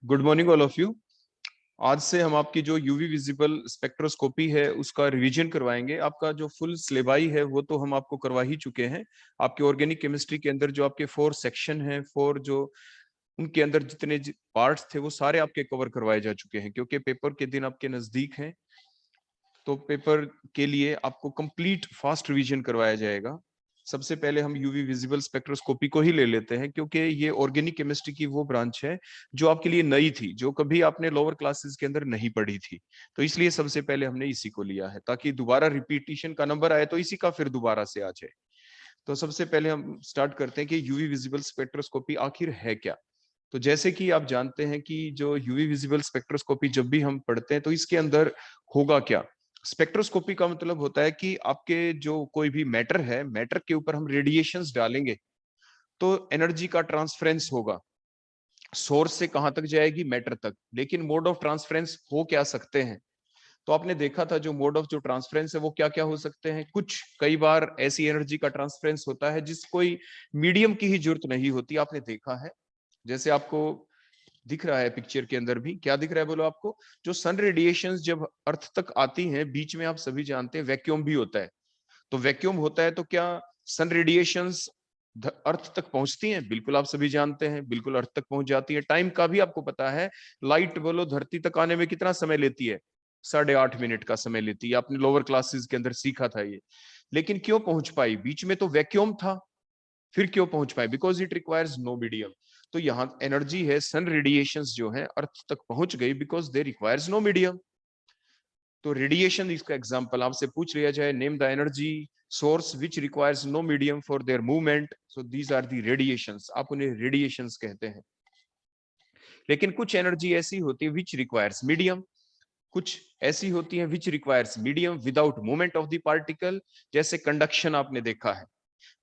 Good morning all of you. आज से हम आपकी जो यूवी विजिबल स्पेक्ट्रोस्कोपी है उसका रिवीजन करवाएंगे। आपका जो फुल सिलेबाई है वो तो हम आपको करवा ही चुके हैं। आपके ऑर्गेनिक केमिस्ट्री के अंदर जो आपके 4 सेक्शन हैं, 4 जो उनके अंदर जितने पार्ट्स थे वो सारे आपके कवर करवाए जा चुके हैं, क्योंकि पेपर के दिन आपके नजदीक हैं। तो पेपर के लिए आपको कंप्लीट फास्ट रिवीजन करवाया जाएगा। सबसे पहले हम यूवी विजिबल स्पेक्ट्रोस्कोपी को ही ले लेते हैं, क्योंकि ये ऑर्गेनिक केमिस्ट्री की वो ब्रांच है जो आपके लिए नई थी, जो कभी आपने लोअर क्लासेस के अंदर नहीं पढ़ी थी। तो इसलिए सबसे पहले हमने इसी को लिया है, ताकि दोबारा रिपीटिशन का नंबर आए तो इसी का फिर दोबारा से आ जाए। तो सबसे पहले हम स्टार्ट करते हैं कि यूवी विजिबल स्पेक्ट्रोस्कोपी आखिर है क्या। तो जैसे कि आप जानते हैं कि जो यूवी विजिबल स्पेक्ट्रोस्कोपी जब भी हम पढ़ते हैं तो इसके अंदर होगा क्या। स्पेक्ट्रोस्कोपी का मतलब होता है कि आपके जो कोई भी मैटर है, मैटर के ऊपर हम रेडिएशंस डालेंगे तो एनर्जी का ट्रांसफरेंस होगा। सोर्स से कहां तक जाएगी, मैटर तक। लेकिन मोड ऑफ ट्रांसफरेंस हो क्या सकते हैं, तो आपने देखा था जो मोड ऑफ जो ट्रांसफरेंस है वो क्या क्या हो सकते हैं। कुछ कई बार ऐसी एनर्जी का ट्रांसफरेंस होता है जिस कोई मीडियम की ही जरूरत नहीं होती, आपने देखा है। जैसे आपको दिख रहा है पिक्चर के अंदर भी, क्या दिख रहा है बोलो आपको। जो सन रेडिएशंस जब अर्थ तक आती हैं, बीच में आप सभी जानते हैं वैक्यूम भी होता है। तो वैक्यूम होता है तो क्या सन रेडिएशंस अर्थ तक पहुंचती हैं? बिल्कुल, आप सभी जानते हैं, बिल्कुल अर्थ तक पहुंच जाती है। टाइम का भी आपको पता है, लाइट बोलो धरती तक आने में कितना समय लेती है, 8.5 मिनट का समय लेती है। आपने लोअर क्लासेस के अंदर सीखा था ये। लेकिन क्यों पहुंच पाई? बीच में तो वैक्यूम था। फिर क्यों पहुंच पाए? Because it requires no medium. तो यहाँ एनर्जी है, सन रेडिएशंस जो है अर्थ तक पहुंच गई because they requires no medium. तो रेडिएशन इसका एग्जांपल आपसे पूछ लिया जाए, name the energy source which requires no medium for their movement, so these are the radiations. आप उन्हें रेडिएशंस कहते हैं। लेकिन कुछ एनर्जी ऐसी होती है विच रिक्वायर्स मीडियम, कुछ ऐसी होती है which requires medium without movement of the particle. जैसे कंडक्शन आपने देखा है।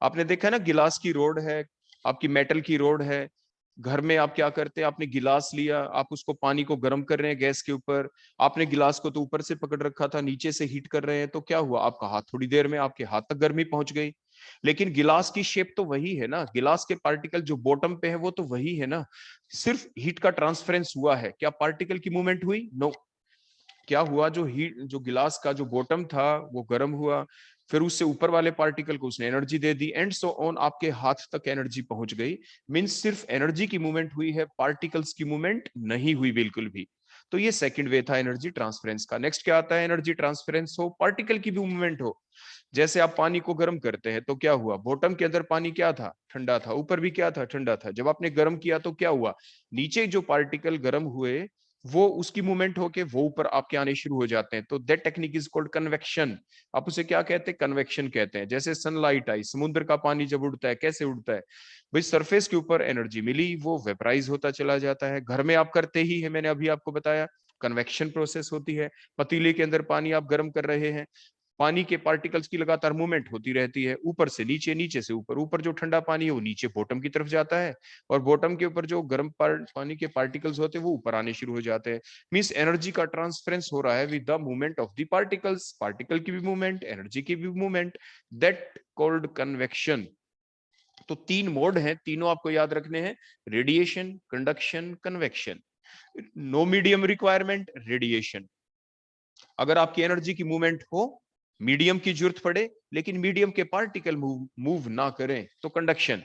आपने देखा है ना, गिलास की रोड है, आपकी मेटल की रोड है। घर में आप क्या करते हैं, आपने गिलास लिया, आप उसको पानी को गर्म कर रहे हैं गैस के ऊपर। आपने गिलास को तो ऊपर से पकड़ रखा था, नीचे से हीट कर रहे हैं, तो क्या हुआ, आपका हाथ थोड़ी देर में आपके हाथ तक गर्मी पहुंच गई। लेकिन गिलास की शेप तो वही है ना, गिलास के पार्टिकल जो बॉटम पे है वो तो वही है ना। सिर्फ हीट का ट्रांसफरेंस हुआ है, क्या पार्टिकल की मूवमेंट हुई? नो। क्या हुआ, जो हीट, जो गिलास का जो बॉटम था वो गर्म हुआ, फिर उससे ऊपर वाले पार्टिकल को उसने energy they the, and so on आपके हाथ तक एनर्जी पहुंच गई। मींस सिर्फ एनर्जी की मूवमेंट हुई है, पार्टिकल्स की मूवमेंट नहीं हुई बिल्कुल भी। तो ये सेकंड वे था एनर्जी ट्रांसफरेंस का। नेक्स्ट क्या आता है, एनर्जी ट्रांसफरेंस हो, पार्टिकल की भी मूवमेंट हो। जैसे आप पानी को गर्म करते हैं तो क्या हुआ, बॉटम के अंदर पानी क्या था, ठंडा था, ऊपर भी क्या था, ठंडा था। जब आपने गर्म किया तो क्या हुआ, नीचे जो पार्टिकल गर्म हुए वो उसकी मूवमेंट होके वो ऊपर आपके आने शुरू हो जाते हैं। तो that technique is called convection. आप उसे क्या कहते हैं, कन्वेक्शन कहते हैं। जैसे सनलाइट आई, समुद्र का पानी जब उड़ता है कैसे उड़ता है, भाई सरफेस के ऊपर एनर्जी मिली, वो वेपराइज होता चला जाता है। घर में आप करते ही है, मैंने अभी आपको बताया, कन्वेक्शन प्रोसेस होती है। पतीले के अंदर पानी आप गर्म कर रहे हैं, पानी के पार्टिकल्स की लगातार मूवमेंट होती रहती है, ऊपर से नीचे, नीचे से ऊपर। ऊपर जो ठंडा पानी है वो नीचे बॉटम की तरफ जाता है, और बॉटम के ऊपर जो गर्म पानी के पार्टिकल्स होते हैं वो ऊपर आने शुरू हो जाते हैं। मींस एनर्जी का ट्रांसफरेंस हो रहा है with the movement of the particles, particle की भी मूवमेंट, एनर्जी की भी मूवमेंट, दैट कॉल्ड कन्वेक्शन। तो 3 मोड हैं, तीनों आपको याद रखने हैं, radiation, conduction, convection. No medium requirement, radiation. अगर आपकी एनर्जी की मूवमेंट हो, मीडियम की जरूरत पड़े लेकिन मीडियम के पार्टिकल मूव ना करें तो कंडक्शन।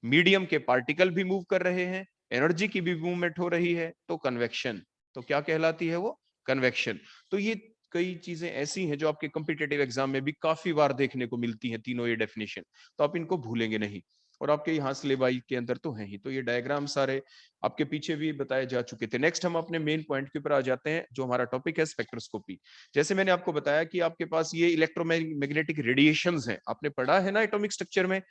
मीडियम के पार्टिकल भी मूव कर रहे हैं, एनर्जी की भी मूवमेंट हो रही है तो कन्वेक्शन। तो क्या कहलाती है वो, कन्वेक्शन। तो ये कई चीजें ऐसी हैं जो आपके कॉम्पिटिटिव एग्जाम में भी काफी बार देखने को मिलती हैं, तीनों ये डेफिनेशन। तो आप इनको भूलेंगे नहीं, और आपके यहाँ सिलेबाई के अंदर तो है ही। तो ये डायग्राम सारे आपके पीछे भी बताए जा चुके थे। नेक्स्ट हम अपने मेन पॉइंट के ऊपर आ जाते हैं, जो हमारा टॉपिक है स्पेक्ट्रोस्कोपी। जैसे मैंने आपको बताया कि आपके पास ये इलेक्ट्रोमैग्नेटिक रेडिएशंस हैं। आपने पढ़ा है ना एटॉमिक स्ट्रक्चर में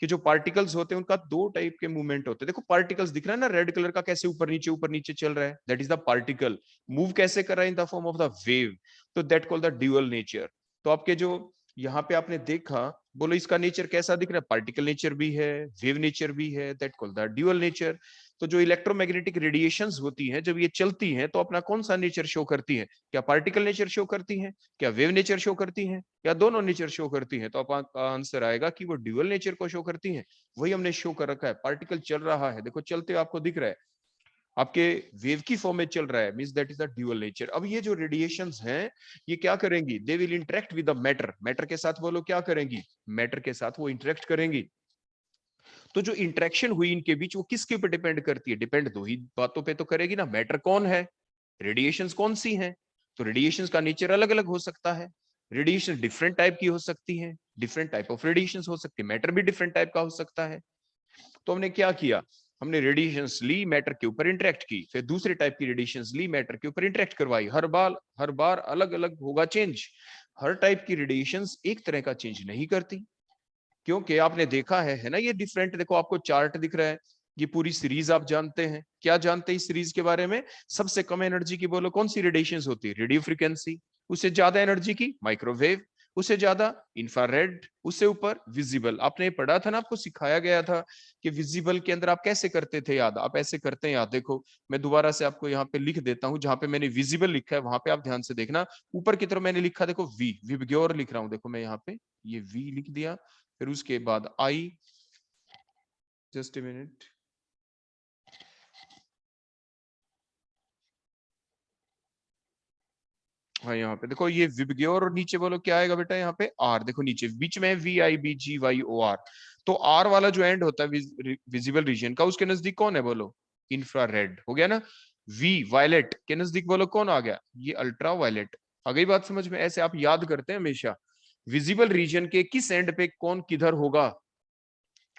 कि जो पार्टिकल्स होते हैं उनका 2 टाइप के मूवमेंट होते हैं। देखो पार्टिकल्स दिख रहा है ना रेड कलर का, कैसे ऊपर नीचे चल रहा है, that is the particle. Move कैसे कर रहा है, in the form of the wave. तो that called the dual nature. तो आपके जो यहाँ पे आपने देखा, बोलो इसका नेचर कैसा दिख रहा है, पार्टिकल नेचर भी है, वेव नेचर भी है, that called the dual nature. तो जो इलेक्ट्रोमैग्नेटिक रेडिएशंस होती हैं जब ये चलती हैं तो अपना कौन सा नेचर शो करती है, क्या पार्टिकल नेचर शो करती हैं, क्या वेव नेचर शो करती हैं, या दोनों नेचर शो करती हैं? तो आपका आंसर आएगा कि वो ड्यूअल नेचर को शो करती हैं। वही हमने शो कर रखा है, पार्टिकल चल रहा है, देखो चलते आपको दिख रहा है। आपके वेव की फॉर्म में चल रहा है, means that is the dual nature. अब ये जो रेडिएशंस हैं ये क्या करेंगी, they will interact with the matter, matter के साथ वो लोग क्या करेंगी, मैटर के साथ वो इंटरेक्ट करेंगी। तो जो इंटरेक्शन हुई इनके बीच वो किसके ऊपर डिपेंड करती है, डिपेंड दो ही बातों पे तो करेगी ना, मैटर कौन है, रेडिएशंस कौन सी हैं। तो रेडिएशंस का नेचर अलग अलग हो सकता है, रेडिएशन डिफरेंट टाइप की हो सकती है, डिफरेंट टाइप ऑफ रेडिएशंस हो सकती है, मैटर भी डिफरेंट टाइप का हो सकता है। तो हमने क्या किया, हमने रेडिएशंस ली, मैटर के ऊपर इंटरेक्ट की, फिर दूसरे टाइप की रेडिएशंस ली, मैटर के ऊपर इंटरेक्ट करवाई। हर बार अलग अलग होगा चेंज। हर टाइप की रेडिएशंस एक तरह का चेंज नहीं करती, क्योंकि आपने देखा है ना, ये डिफरेंट, देखो आपको चार्ट दिख रहा है, ये पूरी सीरीज आप जानते हैं। क्या जानते हैं इस सीरीज के बारे में, सबसे कम एनर्जी की बोलो कौन सी रेडिएशंस होती है, रेडियो फ्रीक्वेंसी। उससे ज्यादा एनर्जी की माइक्रोवेव, उससे ज्यादा इंफ्रारेड, उससे ऊपर विजिबल। आपने पढ़ा था ना, आपको सिखाया गया था कि विजिबल के अंदर आप कैसे करते थे याद, आप ऐसे करते हैं याद। देखो मैं दोबारा से आपको यहाँ पे लिख देता हूँ, जहां पे मैंने विजिबल लिखा है वहां पे आप ध्यान से देखना। ऊपर की तरफ मैंने लिखा, देखो वी, विबग्योर लिख रहा हूँ, देखो मैं यहाँ पे ये वी लिख दिया, फिर उसके बाद आई, जस्ट ए मिनट, हाँ यहाँ पे देखो ये विबग्योर, और नीचे बोलो क्या आएगा बेटा, यहाँ पे आर, देखो नीचे बीच में V I B G Y O R. तो आर वाला जो एंड होता है विजिबल रीजन का, उसके नजदीक कौन है बोलो, इंफ्रारेड हो गया ना। वी वायलेट के नजदीक बोलो कौन आ गया, ये अल्ट्रा वायलेट। आ गई बात समझ में, ऐसे आप याद करते हैं हमेशा, विजिबल रीजन के किस एंड पे कौन किधर होगा।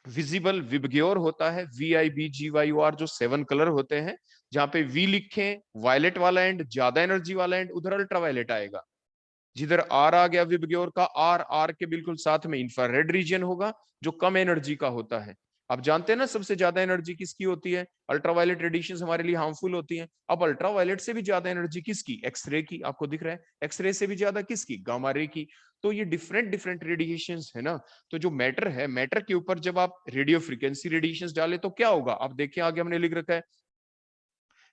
विजिबल विबग्योर होता है, V I B G Y O R, जो 7 कलर होते हैं, जहां पे वी लिखे वायलेट वाला एंड, ज्यादा एनर्जी वाला एंड, उधर अल्ट्रा वायलेट आएगा। जिधर आर आ गया विबग्योर का, आर आर के बिल्कुल साथ में इंफ्रारेड रीजन होगा, जो कम एनर्जी का होता है। आप जानते हैं ना सबसे ज्यादा एनर्जी किसकी होती है, अल्ट्रावायलेट रेडिएशन हमारे लिए हार्मफुल होती है। अब अल्ट्रावायलेट से भी ज्यादा एनर्जी किसकी, एक्सरे की, आपको दिख रहा है, एक्सरे से भी ज्यादा किसकी, गामा रे की। तो ये डिफरेंट डिफरेंट रेडिएशंस है ना। तो जो मैटर है, मैटर के ऊपर जब आप रेडियो फ्रीक्वेंसी रेडिएशंस डाले तो क्या होगा, आप देखिए आगे हमने लिख रखा है,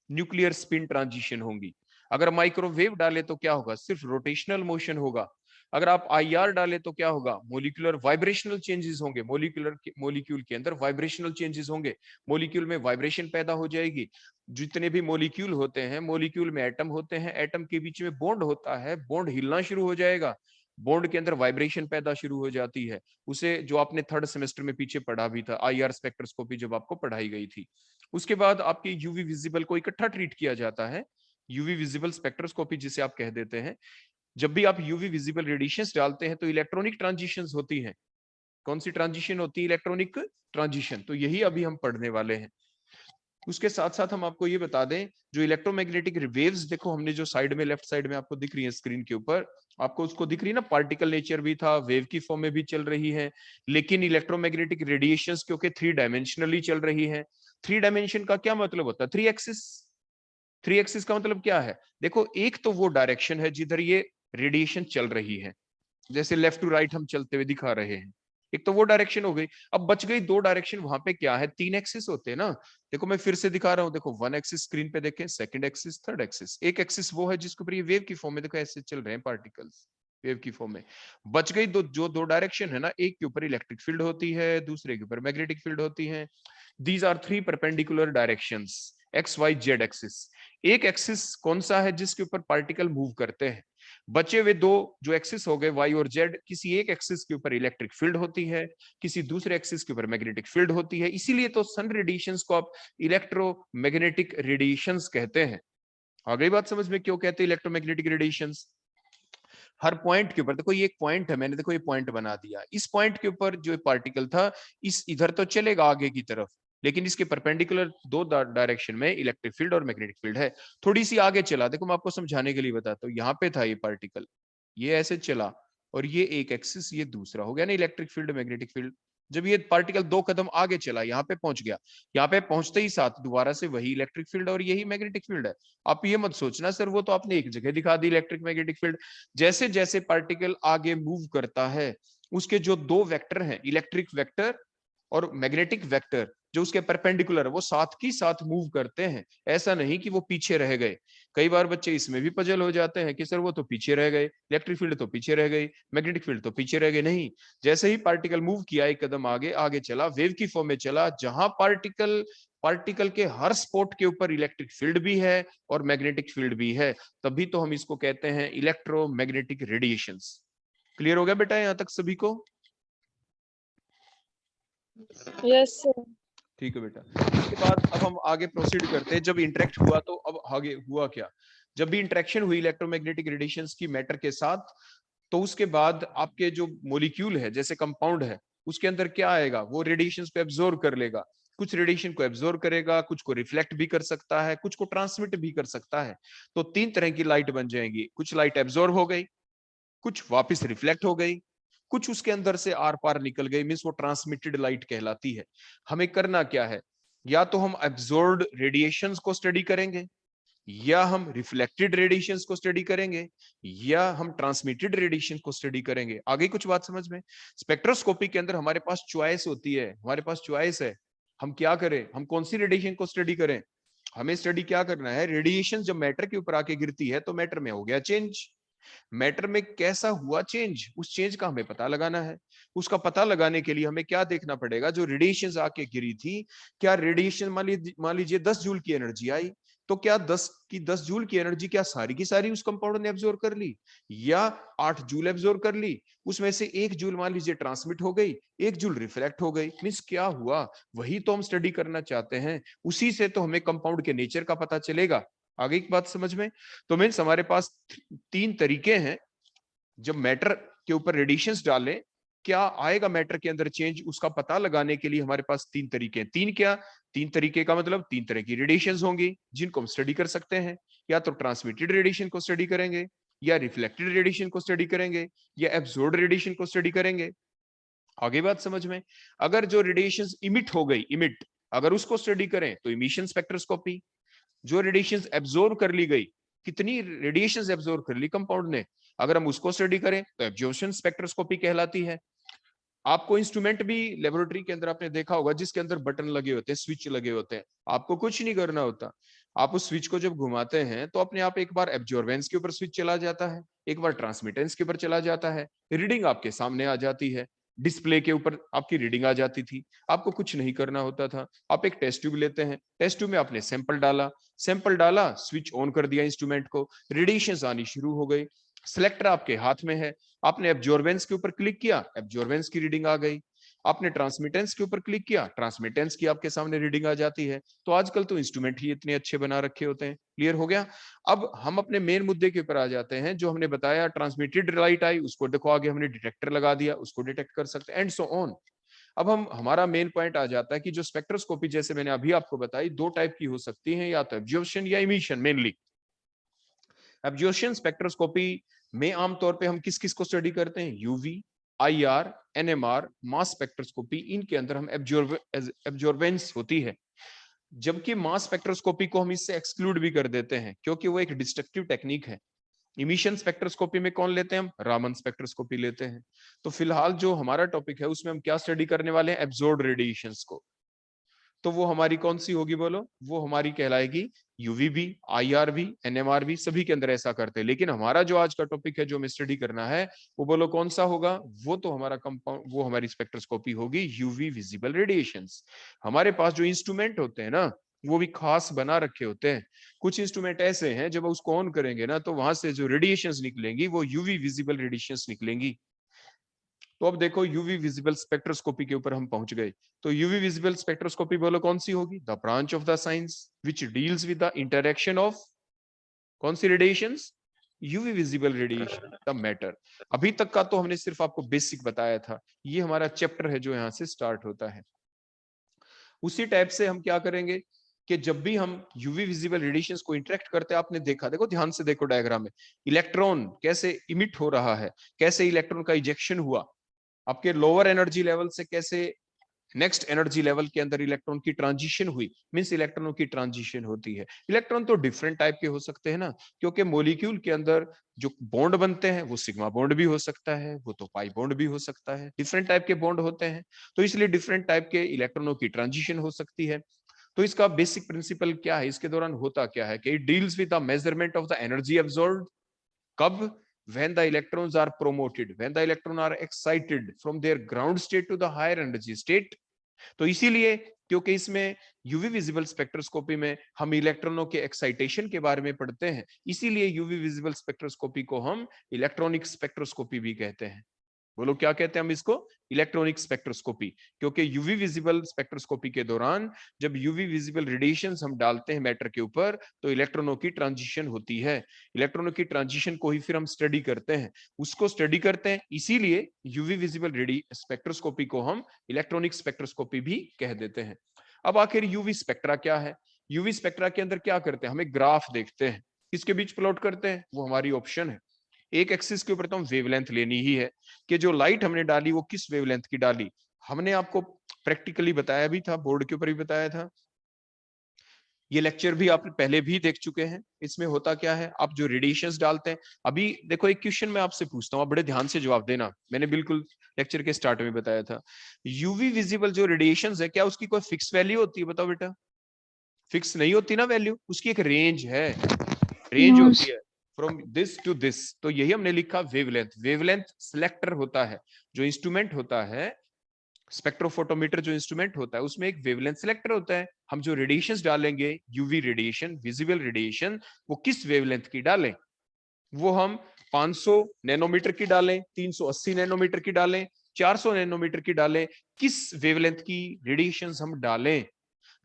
न्यूक्लियर स्पिन ट्रांजिशन होंगी। अगर माइक्रोवेव डाले तो क्या होगा, सिर्फ रोटेशनल मोशन होगा। अगर आप आईआर डाले तो क्या होगा, मोलिकुलर वाइब्रेशनल चेंजेस होंगे, मोलिक्यूल के अंदर वाइब्रेशनल चेंजेस होंगे, मोलिक्यूल में वाइब्रेशन पैदा हो जाएगी। जितने भी मोलिक्यूल होते हैं, मोलिक्यूल में एटम होते हैं, एटम के बीच में बॉन्ड होता है, बॉन्ड हिलना शुरू हो जाएगा, बॉन्ड के अंदर वाइब्रेशन पैदा शुरू हो जाती है। उसे जो आपने थर्ड सेमेस्टर में पीछे पढ़ा भी था, आईआर स्पेक्ट्रोस्कोपी जब आपको पढ़ाई गई थी। उसके बाद आपकी यूवी विजिबल को इकट्ठा ट्रीट किया जाता है, यूवी विजिबल स्पेक्ट्रोस्कोपी जिसे आप कह देते हैं। जब भी आप यूवी विजिबल रेडिएशंस डालते हैं तो इलेक्ट्रॉनिक ट्रांजिशंस होती हैं। कौन सी ट्रांजिशन होती है, इलेक्ट्रॉनिक ट्रांजिशन, तो यही अभी हम पढ़ने वाले हैं। उसके साथ साथ हम आपको ये बता दें, जो इलेक्ट्रोमैग्नेटिक वेव्स, देखो हमने जो साइड में, लेफ्ट साइड में आपको दिख रही है स्क्रीन के ऊपर, आपको उसको दिख रही है ना, पार्टिकल नेचर भी था, वेव की फॉर्म में भी चल रही है, लेकिन इलेक्ट्रोमैग्नेटिक रेडिएशंस क्योंकि 3 डायमेंशनली चल रही है। 3 डायमेंशन का क्या मतलब होता है, 3 एक्सिस। 3 एक्सिस का मतलब क्या है, देखो एक तो वो डायरेक्शन है जिधर ये रेडिएशन चल रही है, जैसे लेफ्ट टू राइट हम चलते हुए दिखा रहे हैं, एक तो वो डायरेक्शन हो गई। अब बच गई 2 डायरेक्शन, वहां पे क्या है, 3 एक्सिस होते हैं ना। देखो मैं फिर से दिखा रहा हूं, देखो 1 एक्सिस स्क्रीन पे देखें, सेकंड एक्सिस, थर्ड एक्सिस। एक एक्सिस वो है जिसके ऊपर ये वेव की फॉर्म में देखो ऐसे चल रहे हैं पार्टिकल्स, वेव की फॉर्म में। बच गई जो 2 डायरेक्शन है ना, एक के ऊपर इलेक्ट्रिक फील्ड होती है, दूसरे के ऊपर मैग्नेटिक फील्ड होती है। These are 3 perpendicular directions, x y z axis. एक एक्सिस कौन सा है जिसके ऊपर पार्टिकल मूव करते हैं। बचे हुए 2 जो एक्सिस हो गए, वाई और जेड, किसी एक एक्सिस के ऊपर इलेक्ट्रिक फील्ड होती है, किसी दूसरे एक्सिस के ऊपर मैग्नेटिक फील्ड होती है। इसीलिए तो सन रेडिएशंस को आप इलेक्ट्रोमैग्नेटिक रेडिएशंस कहते हैं। आ गई बात समझ में, क्यों कहते हैं इलेक्ट्रोमैग्नेटिक रेडिएशंस। हर पॉइंट के ऊपर, देखो ये एक पॉइंट है, मैंने देखो ये पॉइंट बना दिया, इस पॉइंट के ऊपर जो पार्टिकल था, इस इधर तो चलेगा आगे की तरफ, लेकिन इसके परपेंडिकुलर 2 डायरेक्शन में इलेक्ट्रिक फील्ड और मैग्नेटिक फील्ड है। थोड़ी सी आगे चला, देखो मैं आपको समझाने के लिए बताता हूँ, यहाँ पे था ये पार्टिकल, ये ऐसे चला, और ये एक एक्सिस, ये दूसरा हो गया ना इलेक्ट्रिक फील्ड मैग्नेटिक फील्ड। जब ये पार्टिकल 2 कदम आगे चला, यहाँ पे पहुंच गया, यहाँ पे पहुंचते ही साथ दोबारा से वही इलेक्ट्रिक फील्ड और यही मैग्नेटिक फील्ड है। आप ये मत सोचना सर वो तो आपने एक जगह दिखा दी इलेक्ट्रिक मैग्नेटिक फील्ड। जैसे जैसे पार्टिकल आगे मूव करता है, उसके जो 2 वेक्टर हैं, इलेक्ट्रिक वेक्टर और मैग्नेटिक वेक्टर, जो उसके परपेंडिकुलर है वो साथ की साथ मूव करते हैं, ऐसा नहीं कि वो पीछे रह गए। कई बार बच्चे इसमें भी पजल हो जाते हैं कि सर वो तो पीछे रह गए, इलेक्ट्रिक फील्ड तो पीछे रह गई, मैग्नेटिक फील्ड तो पीछे रह गए। नहीं, जैसे ही पार्टिकल मूव किया एक कदम आगे आगे चला, वेव की फॉर्म में चला, जहां पार्टिकल पार्टिकल के हर स्पॉट के ऊपर इलेक्ट्रिक फील्ड भी है और मैग्नेटिक फील्ड भी है, तभी तो हम इसको कहते हैं इलेक्ट्रोमैग्नेटिक रेडिएशंस। क्लियर हो गया बेटा यहां तक सभी को? Yes sir. ठीक है बेटा। इसके बाद अब हम आगे प्रोसीड करते हैं। जब इंटरेक्ट हुआ तो अब आगे हुआ क्या? जब भी इंटरेक्शन हुई इलेक्ट्रोमैग्नेटिक रेडिएशंस की मैटर के साथ, तो उसके बाद आपके जो मोलिक्यूल है, जैसे कंपाउंड है, उसके अंदर क्या आएगा, वो रेडिएशंस को एब्जॉर्ब कर लेगा। कुछ रेडिएशन को एब्जॉर्ब करेगा, कुछ को रिफ्लेक्ट भी कर सकता है, कुछ को ट्रांसमिट भी कर सकता है। तो तीन तरह की लाइट बन जाएंगी, कुछ लाइट एब्जॉर्ब हो गई, कुछ वापस रिफ्लेक्ट हो गई, कुछ उसके अंदर से आर पार निकल गई, मींस वो ट्रांसमिटेड लाइट कहलाती है। हमें करना क्या है, या तो हम एब्जॉर्ब्ड रेडिएशंस को स्टडी करेंगे, या हम रिफ्लेक्टेड रेडिएशंस को स्टडी करेंगे, या हम ट्रांसमिटेड रेडिएशन को स्टडी करेंगे। आगे कुछ बात समझ में? स्पेक्ट्रोस्कोपी के अंदर हमारे पास चॉइस होती है, हमारे पास चॉइस है, हम क्या करें, हम कौन सी रेडिएशन को स्टडी करें। हमें स्टडी क्या करना है, रेडिएशन जब मैटर के ऊपर आके गिरती है तो मैटर में हो गया चेंज, मैटर में कैसा हुआ चेंज, उस चेंज का हमें पता लगाना है। उसका पता लगाने के लिए हमें क्या देखना पड़ेगा, जो रेडिएशन आके गिरी थी, क्या रेडिएशन मान लीजिए 10 जूल की एनर्जी आई, तो क्या 10 जूल की एनर्जी क्या सारी की सारी उस कंपाउंड ने एब्जॉर्ब कर ली, या 8 जूल एब्जॉर्ब कर ली, उसमें से 1 जूल मान लीजिए ट्रांसमिट हो गई, 1 जूल रिफ्लेक्ट हो गई, मींस क्या हुआ, वही तो हम स्टडी करना चाहते हैं। उसी से तो हमें कंपाउंड के नेचर का पता चलेगा। आगे की बात समझ में? तो मीन्स हमारे पास तीन तरीके हैं, जब मैटर के ऊपर रेडिएशंस डालें, क्या आएगा मैटर के अंदर चेंज, उसका पता लगाने के लिए हमारे पास तीन तरीके हैं। तीन क्या? तीन तरीके का मतलब तीन तरह की रेडिएशंस होंगी जिनको हम स्टडी कर सकते हैं। या तो ट्रांसमिटेड रेडिएशन को स्टडी करेंगे, या रिफ्लेक्टेड रेडिएशन को स्टडी करेंगे, या एब्जॉर्ब्ड रेडिएशन को स्टडी करेंगे। आगे बात समझ में? अगर जो रेडिएशंस इमिट हो गई, इमिट, अगर उसको स्टडी करें तो इमिशन स्पेक्ट्रोस्कोपी। जो रेडिएशंस एब्जॉर्ब कर ली गई, कितनी रेडिएशंस एब्जॉर्ब कर ली कंपाउंड ने, अगर हम उसको स्टडी करें तो एब्जॉर्प्शन स्पेक्ट्रोस्कोपी कहलाती है। आपको इंस्ट्रूमेंट भी लेबोरेटरी के अंदर आपने देखा होगा, जिसके अंदर बटन लगे होते हैं, स्विच लगे होते हैं, आपको कुछ नहीं करना होता। आप उस स्विच को जब घुमाते हैं तो अपने आप एक बार एब्जॉर्बेंस के ऊपर स्विच चला जाता है, एक बार ट्रांसमिटेंस के ऊपर चला जाता है, रीडिंग आपके सामने आ जाती है, डिस्प्ले के ऊपर आपकी रीडिंग आ जाती थी, आपको कुछ नहीं करना होता था। आप एक टेस्ट ट्यूब लेते हैं, टेस्ट ट्यूब में आपने सैंपल डाला, स्विच ऑन कर दिया इंस्ट्रूमेंट को, रेडिएशंस आनी शुरू हो गई, सिलेक्टर आपके हाथ में है, आपने एब्जॉर्बेंस के ऊपर क्लिक किया, एब्जॉर्बेंस की रीडिंग आ गई, आपने ट्रांसमिटेंस के ऊपर क्लिक किया, ट्रांसमिटेंस की आपके सामने रीडिंग आ जाती है। तो आजकल तो इंस्ट्रूमेंट ही इतने अच्छे बना रखे होते हैं। क्लियर हो गया? अब हम अपने मेन मुद्दे के ऊपर आ जाते हैं, जो हमने बताया ट्रांसमिटेड लाइट आई, उसको देखो आगे हमने डिटेक्टर लगा दिया, उसको डिटेक्ट कर सकते हैं, एंड सो ऑन। अब हम हमारा मेन पॉइंट आ जाता है कि जो स्पेक्ट्रोस्कोपी, जैसे मैंने अभी आपको बताई, दो टाइप की हो सकती है, या तो एब्जॉर्प्शन या इमिशन। मेनली एब्जॉर्प्शन स्पेक्ट्रोस्कोपी में आमतौर पे हम किस किस को स्टडी करते हैं, UV, IR, NMR, mass spectroscopy, इनके अंदर हम एब्जॉर्बेंस होती है। जबकि मास स्पेक्ट्रोस्कोपी को हम इससे एक्सक्लूड भी कर देते हैं, क्योंकि वो एक डिस्ट्रक्टिव टेक्निक है। इमिशन स्पेक्ट्रोस्कोपी में कौन लेते हैं हम, रामन स्पेक्ट्रोस्कोपी लेते हैं। तो फिलहाल जो हमारा टॉपिक है उसमें हम क्या स्टडी करने वाले हैं, एब्जॉर्ब्ड रेडिएशंस को। तो वो हमारी कौन सी होगी बोलो, वो हमारी कहलाएगी यूवीबी, आईआरबी, एनएमआरबी, सभी के अंदर ऐसा करते हैं। लेकिन हमारा जो आज का टॉपिक है, जो हमें स्टडी करना है, वो बोलो कौन सा होगा, वो तो हमारा कंपाउंड, वो हमारी स्पेक्ट्रोस्कोपी होगी यूवी विजिबल रेडिएशंस। हमारे पास जो इंस्ट्रूमेंट होते हैं ना, वो भी खास बना रखे होते हैं। कुछ इंस्ट्रूमेंट ऐसे हैं, जब उसको ऑन करेंगे ना, तो वहां से जो रेडिएशंस निकलेंगी वो यूवी विजिबल रेडिएशंस निकलेंगी। तो अब देखो यूवी विजिबल स्पेक्ट्रोस्कोपी के ऊपर हम पहुंच गए। तो यूवी विजिबल स्पेक्ट्रोस्कोपी बोलो कौन सी होगी, the branch of the science which deals with the interaction of कौन सी radiations, UV visible radiation the matter. अभी तक का तो हमने सिर्फ आपको बेसिक बताया था, ये हमारा चैप्टर है जो यहाँ से स्टार्ट होता है। उसी टाइप से हम क्या करेंगे कि जब भी हम यूवी विजिबल रेडिएशंस को इंटरेक्ट करते हैं, आपने देखा, देखो ध्यान से देखो डायग्राम में, इलेक्ट्रॉन कैसे इमिट हो रहा है, कैसे इलेक्ट्रॉन का इजेक्शन हुआ, आपके लोअर एनर्जी लेवल से कैसे नेक्स्ट एनर्जी लेवल के अंदर इलेक्ट्रॉन की ट्रांजिशन हुई, मींस इलेक्ट्रॉनों की ट्रांजिशन होती है। इलेक्ट्रॉन तो डिफरेंट टाइप के हो सकते हैं ना, क्योंकि मॉलिक्यूल के अंदर जो बॉन्ड बनते हैं वो सिग्मा बॉन्ड भी हो सकता है, वो तो पाई बॉन्ड भी हो सकता है, डिफरेंट टाइप के बॉन्ड होते हैं, तो इसलिए डिफरेंट टाइप के इलेक्ट्रॉनों की ट्रांजिशन हो सकती है। तो इसका बेसिक प्रिंसिपल क्या है, इसके दौरान होता क्या है कि it deals with the measurement of the energy absorbed. कब? when the electrons are promoted, when the electrons are excited from their ground state to the higher energy state। तो इसीलिए क्योंकि इसमें यूवी विजिबल स्पेक्ट्रोस्कोपी में हम इलेक्ट्रॉनों के excitation के बारे में पढ़ते हैं, इसीलिए यूवी विजिबल स्पेक्ट्रोस्कोपी को हम इलेक्ट्रॉनिक स्पेक्ट्रोस्कोपी भी कहते हैं। बोलो क्या कहते हैं हम इसको? Electronic spectroscopy. क्योंकि यूवी विजिबल स्पेक्ट्रोस्कोपी के दौरान जब यूवी विजिबल रेडिएशंस हम डालते हैं मैटर के ऊपर, तो इलेक्ट्रॉनों की ट्रांजिशन होती है। इलेक्ट्रॉनों की ट्रांजिशन को ही फिर हम स्टडी करते हैं, उसको स्टडी करते हैं, इसीलिए यूवी विजिबल स्पेक्ट्रोस्कोपी को हम इलेक्ट्रॉनिक स्पेक्ट्रोस्कोपी भी कह देते हैं। अब आखिर यूवी स्पेक्ट्रा क्या है? यूवी स्पेक्ट्रा के अंदर क्या करते हैं? हम एक ग्राफ देखते हैं, किसके बीच प्लॉट करते हैं, वो हमारी ऑप्शन है। एक एक्सिस के ऊपर तो हम वेवलेंथ लेनी ही है कि जो लाइट हमने डाली वो किस वेवलेंथ की डाली। हमने आपको प्रैक्टिकली बताया भी था, बोर्ड के ऊपर भी बताया था, ये लेक्चर भी आप पहले भी देख चुके हैं। इसमें होता क्या है, आप जो रेडिएशंस डालते हैं, अभी देखो एक क्वेश्चन मैं आपसे पूछता हूँ, आप बड़े ध्यान से जवाब देना, मैंने बिल्कुल लेक्चर के स्टार्ट में बताया था। यूवी विजिबल जो रेडिएशंस है, क्या उसकी कोई फिक्स वैल्यू होती है? बताओ बेटा। फिक्स नहीं होती ना वैल्यू, उसकी एक रेंज है, रेंज No, होती है फ्रॉम दिस टू दिस। तो यही हमने लिखा वेवलेंथ। वेवलेंथ सिलेक्टर होता है, जो इंस्ट्रूमेंट होता है, स्पेक्ट्रोफोटोमीटर जो इंस्ट्रूमेंट होता है उसमें एक वेवलेंथ सिलेक्टर होता है। हम जो रेडिएशंस डालेंगे, यूवी रेडिएशन, विजिबल रेडिएशन, वो किस वेवलेंथ की डालें, वो हम 500 नैनोमीटर की डालें, 380 नैनोमीटर की डालें, 400 नैनोमीटर की डालें, किस वेवलेंथ की रेडिएशंस हम डालें,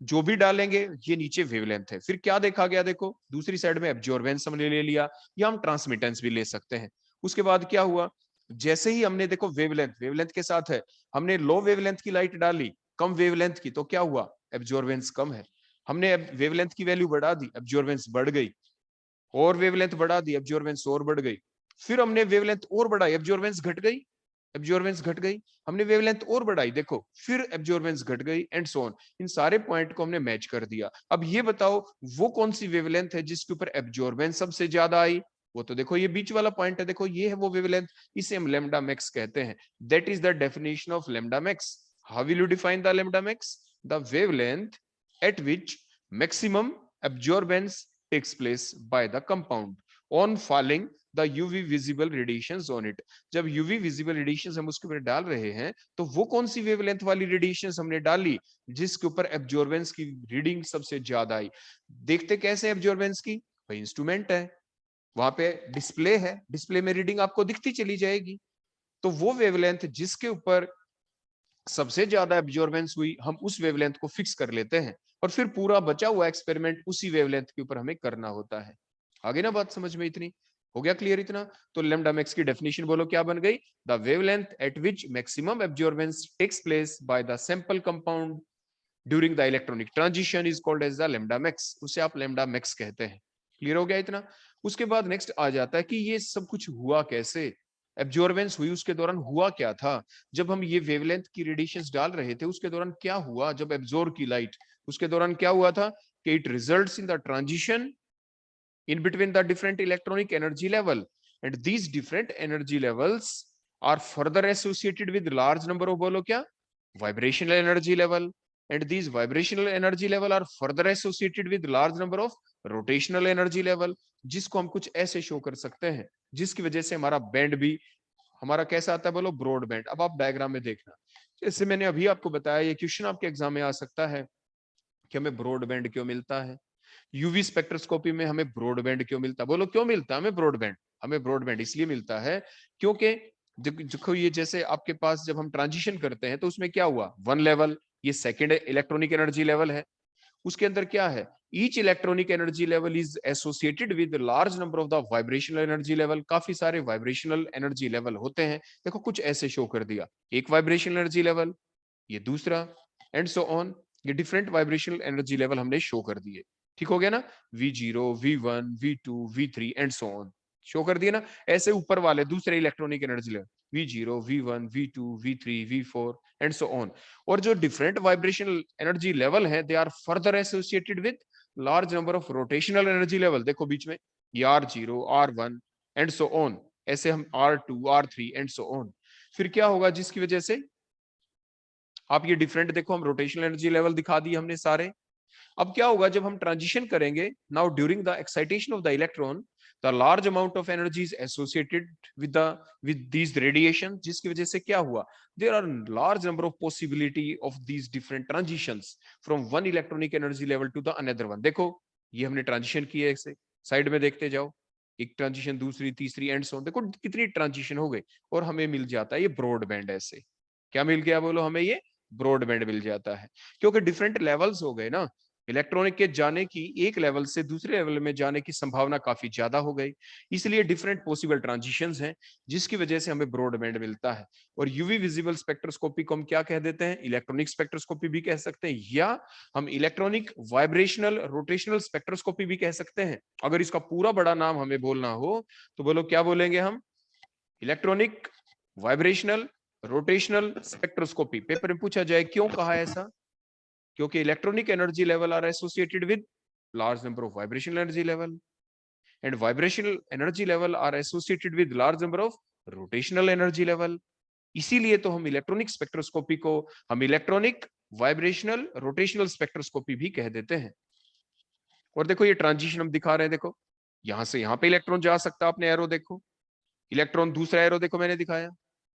जो भी डालेंगे ये नीचे वेवलेंथ है। फिर क्या देखा गया, देखो दूसरी साइड में एब्जॉर्बेंस हमने ले लिया, या हम ट्रांसमिटेंस भी ले सकते हैं। उसके बाद क्या हुआ, जैसे ही हमने देखो वेवलेंथ, वेवलेंथ के साथ है, हमने लो वेवलेंथ की लाइट डाली, कम वेवलेंथ की, तो क्या हुआ, एब्जॉर्बेंस कम है। हमने वेवलेंथ की वैल्यू बढ़ा दी, एब्जॉर्बेंस बढ़ गई, और वेवलेंथ बढ़ा दी, एब्जॉर्बेंस और बढ़ गई। फिर हमने वेवलेंथ और बढ़ाई, एब्जॉर्बेंस घट गई, एब्जॉर्बेंस घट गई, हमने वेवलेंथ और बढ़ाई, देखो फिर एब्जॉर्बेंस घट गई, एंड सो ऑन। इन सारे पॉइंट को हमने मैच कर दिया। अब ये बताओ वो कौन सी वेवलेंथ है जिसके ऊपर एब्जॉर्बेंस सबसे ज्यादा आई? वो तो देखो ये बीच वाला पॉइंट है, देखो ये है वो वेवलेंथ, इसे हम लैम्डा मैक्स कहते हैं। That is the definition of lambda max. How will you define the lambda max? The wavelength at which maximum absorbance takes place by the compound on falling the UV visible radiations on it। जब UV visible radiations हम उसके ऊपर डाल रहे हैं, तो वो कौन सी वेवलेंथ वाली रेडिएशंस हमने डाली जिसके ऊपर एब्जॉर्बेंस की रीडिंग सबसे ज्यादा आई। देखते कैसे एब्जॉर्बेंस की, भाई इंस्ट्रूमेंट है, वहां पे डिस्प्ले है, डिस्प्ले में रीडिंग आपको दिखती चली जाएगी। तो वो वेवलेंथ जिसके ऊपर सबसे ज्यादा एब्जॉर्बेंस हुई, हम उस वेवलेंथ को फिक्स कर लेते हैं, और फिर पूरा बचा हुआ एक्सपेरिमेंट उसी वेवलेंथ के ऊपर हमें करना होता है। आगे ना बात समझ में, इतनी हो गया क्लियर इतना? तो लैम्डा मैक्स की डेफिनेशन बोलो क्या बन गई? The wavelength at which maximum absorbance takes place by the sample compound during the electronic transition is called as the lambda max. उसे आप लैम्डा मैक्स कहते हैं। क्लियर हो गया इतना? उसके बाद नेक्स्ट आ जाता है कि ये सब कुछ हुआ कैसे, एब्जॉर्बेंस हुई, उसके दौरान हुआ क्या था, जब हम ये वेवलेंथ की रेडिएशंस डाल रहे थे उसके दौरान क्या हुआ, जब एब्जॉर्ब की लाइट, उसके दौरान क्या हुआ था कि it results in the transition in between the different electronic energy level, and these different energy levels are further associated with large number of, बोलो क्या, vibrational energy level, and these vibrational energy level are further associated with large number of rotational energy level, जिसको हम कुछ ऐसे show कर सकते हैं जिसकी वजह से हमारा बैंड भी हमारा कैसा आता है, बोलो ब्रॉड बैंड। अब आप डायग्राम में देखना, जैसे मैंने अभी आपको बताया, ये क्वेश्चन आपके एग्जाम में आ सकता है कि हमें ब्रॉड बैंड क्यों मिलता है, यूवी स्पेक्ट्रोस्कोपी में हमें ब्रॉडबैंड क्यों मिलता है? बोलो क्यों मिलता है हमें ब्रॉडबैंड? हमें ब्रॉडबैंड इसलिए मिलता है क्योंकि देखो ये जैसे आपके पास जब हम ट्रांजिशन करते हैं तो उसमें क्या हुआ, वन लेवल, ये सेकेंड इलेक्ट्रॉनिक एनर्जी लेवल है, उसके अंदर क्या है, each electronic energy level is associated with large number of the vibrational energy level. काफी सारे वाइब्रेशनल एनर्जी लेवल होते हैं, देखो कुछ ऐसे शो कर दिया, एक वाइब्रेशनल एनर्जी लेवल, ये दूसरा, एंड सो ऑन, ये डिफरेंट वाइब्रेशनल एनर्जी लेवल हमने शो कर दिए। ठीक हो गया ना, V0, V1, V2, V3 and so on show कर दिए ना। ऐसे ऊपर वाले दूसरे electronic energy level, V0, V1, V2, V3, V4 and so on. और जो डिफरेंट वाइब्रेशनल एनर्जी लेवल है, they are further associated with large number of rotational energy level. देखो बीच में R0, R1 and so on, ऐसे हम R2, R3 and so on. फिर क्या होगा जिसकी वजह से आप ये डिफरेंट देखो, हम रोटेशनल एनर्जी लेवल दिखा दिए हमने सारे। अब क्या होगा जब हम ट्रांजिशन करेंगे, now during the excitation of the electron, the large amount of energy is associated with these radiation, जिसकी वजह से क्या हुआ, there are large number of possibility of these different transitions from one electronic energy level to the another one. देखो ये हमने transition की है, ऐसे साइड में देखते जाओ, एक ट्रांजिशन, दूसरी, तीसरी एंड सो, देखो कितनी ट्रांजिशन हो गई, और हमें मिल जाता है ये ब्रॉड बैंड। ऐसे क्या मिल गया बोलो, हमें ये ब्रॉड बैंड मिल जाता है, क्योंकि डिफरेंट लेवल्स हो गए ना, इलेक्ट्रॉनिक के जाने की, एक लेवल से दूसरे लेवल में जाने की संभावना काफी ज्यादा हो गई, इसलिए डिफरेंट पॉसिबल ट्रांजिशंस हैं, जिसकी वजह से हमें ब्रॉड बैंड मिलता है। और यूवी विजिबल स्पेक्ट्रोस्कोपी को हम क्या कह देते हैं, इलेक्ट्रॉनिक स्पेक्ट्रोस्कोपी भी कह सकते हैं, या हम इलेक्ट्रॉनिक वाइब्रेशनल रोटेशनल स्पेक्ट्रोस्कोपी भी कह सकते हैं। अगर इसका पूरा बड़ा नाम हमें बोलना हो तो बोलो क्या बोलेंगे हम, electronic vibrational rotational spectroscopy. Paper में पूछा जाए क्यों कहा ऐसा, क्योंकि electronic energy level are associated with large number of vibrational energy level, and vibrational energy level are associated with large number of rotational energy level. इसीलिए तो हम इलेक्ट्रॉनिक स्पेक्ट्रोस्कोपी को हम इलेक्ट्रॉनिक वाइब्रेशनल रोटेशनल स्पेक्ट्रोस्कोपी भी कह देते हैं। और देखो ये ट्रांजिशन हम दिखा रहे हैं, देखो यहां से यहां पे इलेक्ट्रॉन जा सकता है, आपने एरो देखो, इलेक्ट्रॉन दूसरा एरो देखो मैंने दिखाया,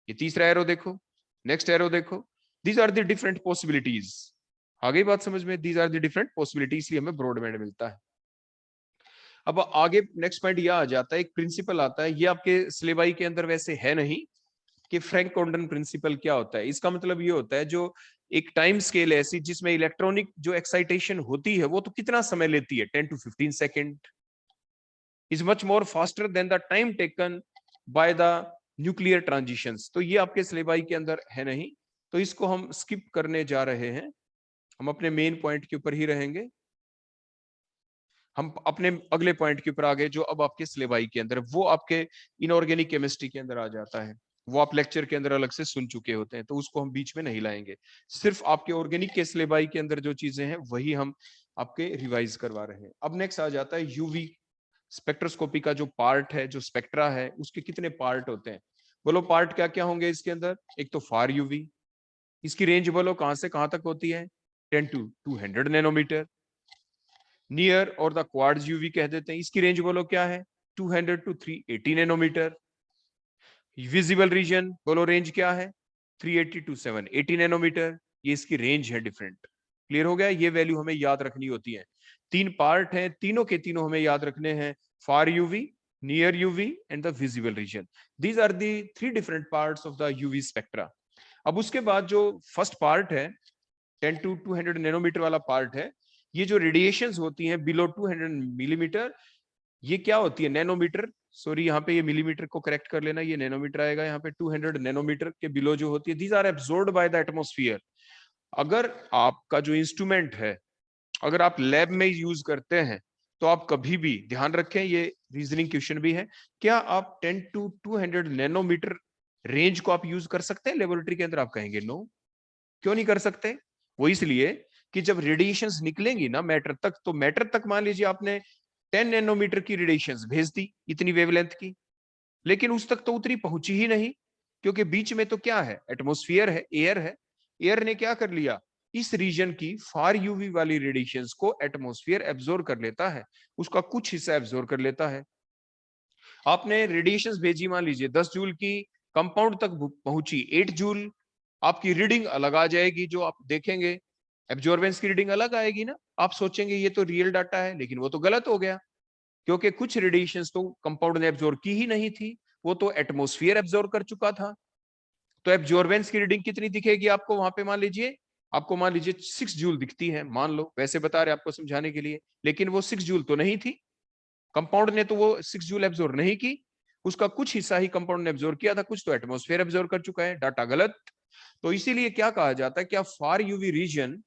ये तीसरा एरो देखो, नेक्स्ट एरो देखो, these are the different possibilities. आ गई बात समझ में, these are the different possibility, इसलिए हमें ब्रॉड बैंड मिलता है। अब आगे नेक्स्ट पॉइंट यह आ जाता है, एक प्रिंसिपल आता है, ये आपके सिलेबाई के अंदर वैसे है नहीं, कि फ्रैंक कोंडन प्रिंसिपल क्या होता है। इसका मतलब ये होता है, जो एक टाइम स्केल है ऐसी जिसमें इलेक्ट्रॉनिक जो एक्साइटेशन होती है वो तो कितना समय लेती है, 10 to 15 second, is much more faster than the time taken by the nuclear transitions. तो ये आपके सिलेबाई के अंदर है नहीं, तो इसको हम स्किप करने जा रहे हैं, हम अपने मेन पॉइंट के ऊपर ही रहेंगे। हम अपने अगले पॉइंट के ऊपर आ गए, जो अब आपके सिलेबाई के अंदर, वो आपके इनऑर्गेनिक केमिस्ट्री के अंदर आ जाता है, वो आप लेक्चर के अंदर अलग से सुन चुके होते हैं, तो उसको हम बीच में नहीं लाएंगे। सिर्फ आपके ऑर्गेनिक के सिलेबाई के अंदर जो चीजें हैं वही हम आपके रिवाइज करवा रहे हैं। अब नेक्स्ट आ जाता है यूवी स्पेक्ट्रोस्कोपी का जो पार्ट है, जो स्पेक्ट्रा है, उसके कितने पार्ट होते हैं, बोलो पार्ट क्या क्या होंगे इसके अंदर। एक तो फार यूवी, इसकी रेंज बोलो कहां से कहां तक होती है, 10 to 200 नैनोमीटर। नियर और द क्वार्ट्ज यूवी कह देते हैं, इसकी रेंज बोलो क्या है, 200 to 380 नैनोमीटर। विजिबल रीजन बोलो रेंज क्या है, 380 to 780 नैनोमीटर, ये इसकी रेंज है डिफरेंट। क्लियर हो गया, ये वैल्यू हमें याद रखनी होती है। तीन पार्ट हैं, तीनों के तीनों हमें याद रखने हैं, far UV, near UV and the visible region. These are the three different parts of the UV spectra. अब उसके बाद जो फर्स्ट पार्ट है, 10 to 200 नैनोमीटर वाला पार्ट है, ये जो रेडिएशंस होती हैं बिलो 200 मिलीमीटर, ये क्या होती है, नैनोमीटर, सॉरी यहाँ पे ये मिलीमीटर को करेक्ट कर लेना, ये नैनोमीटर आएगा, यहाँ पे 200 नैनोमीटर के बिलो जो होती है, these are absorbed by the atmosphere. अगर आपका जो इंस्ट्रूमेंट है, अगर आप लैब में यूज करते हैं, तो आप कभी भी ध्यान रखें, ये रीजनिंग क्वेश्चन भी है, क्या आप 10 to 200 नैनोमीटर रेंज को आप यूज कर सकते हैं लेबोरेटरी के अंदर, आप कहेंगे नो, क्यों नहीं कर सकते। वो इसलिए कि जब रेडिएशंस निकलेंगी ना मैटर तक, तो मैटर तक मान लीजिए आपने 10 नैनोमीटर की रेडिएशंस भेज दी, इतनी वेवलेंथ की, लेकिन उस तक तो उतनी पहुंची ही नहीं, क्योंकि बीच में तो क्या है, एटमॉस्फेयर है, एयर है। एयर ने क्या कर लिया, इस रीजन की फार यूवी वाली रेडिएशंस को एटमॉस्फेयर एब्जॉर्ब कर लेता है, उसका कुछ हिस्सा एब्जॉर्ब कर लेता है। आपने रेडिएशंस भेजी, मान लीजिए 10 जूल की, कंपाउंड तक पहुंची 8 जूल, आपकी रीडिंग अलग आ जाएगी, जो आप देखेंगे एब्जॉर्बेंस की रीडिंग अलग आएगी ना, आप सोचेंगे ये तो रियल डाटा है, लेकिन वो तो गलत हो गया, क्योंकि कुछ रेडिएशंस तो कंपाउंड ने एब्जॉर्ब की ही नहीं थी, वो तो एटमॉस्फेयर एब्जॉर्ब कर चुका था। तो एब्जॉर्बेंस की रीडिंग कितनी दिखेगी आपको वहां पे, मान लीजिए आपको, मान लीजिए 6 जूल दिखती है, मान लो, वैसे बता रहे आपको समझाने के लिए, लेकिन वो 6 जूल तो नहीं थी, कंपाउंड ने तो वो 6 जूल एब्जॉर्ब नहीं की, उसका कुछ हिस्सा ही कंपाउंड ने एब्जॉर्ब किया था, कुछ तो एटमॉस्फेयर एब्जॉर्ब कर चुका है, डाटा गलत। तो इसीलिए क्या कहा जाता है, क्या फार यूवी रीजन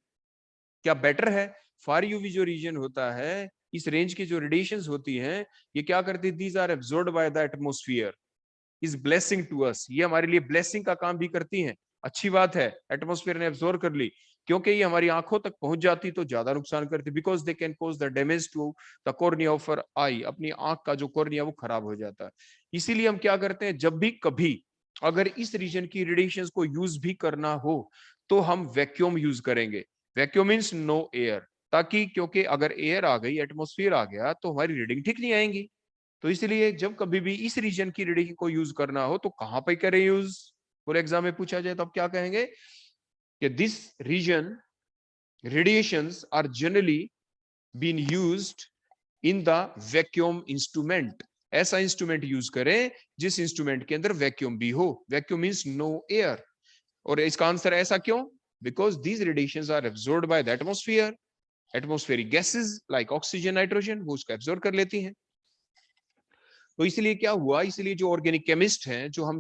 क्या बेटर है, फार यूवी जो रीजन होता है, इस रेंज की जो रेडिएशंस होती हैं, ये क्या करती है, these are absorbed by the atmosphere, is blessing to us, ये हमारे लिए ब्लेसिंग का काम भी करती हैं। अच्छी बात है, एटमॉस्फेयर ने एब्जॉर्ब कर ली, क्योंकि ये हमारी आंखों तक पहुंच जाती तो ज्यादा नुकसान करती, because they can cause the damage to the cornea of our eye, अपनी आंख का जो कॉर्निया वो खराब हो जाता है। इसीलिए हम क्या करते हैं, जब भी कभी अगर इस रीजन की रेडिएशंस को यूज भी करना हो तो हम वैक्यूम यूज करेंगे। वैक्यूम मींस नो एयर, ताकि क्योंकि अगर एयर आ गई, एटमॉस्फेयर आ गया, तो हमारी रीडिंग ठीक नहीं आएंगी। तो इसलिए जब कभी भी इस रीजन की रीडिंग को यूज करना हो तो कहां पे करें यूज? पूरे एग्जाम में पूछा जाए तो आप क्या कहेंगे कि this region radiations are generally being used in the vacuum instrument। ऐसा इंस्ट्रूमेंट यूज करें जिस इंस्ट्रूमेंट के अंदर वैक्यूम भी हो। Vacuum means no air. और इसका आंसर ऐसा क्यों? Because these radiations are absorbed by the atmosphere. Atmospheric gases like oxygen, nitrogen, वो उसको एब्जॉर्ब कर लेती हैं। तो इसलिए क्या हुआ, इसलिए जो ऑर्गेनिक केमिस्ट हैं, जो हम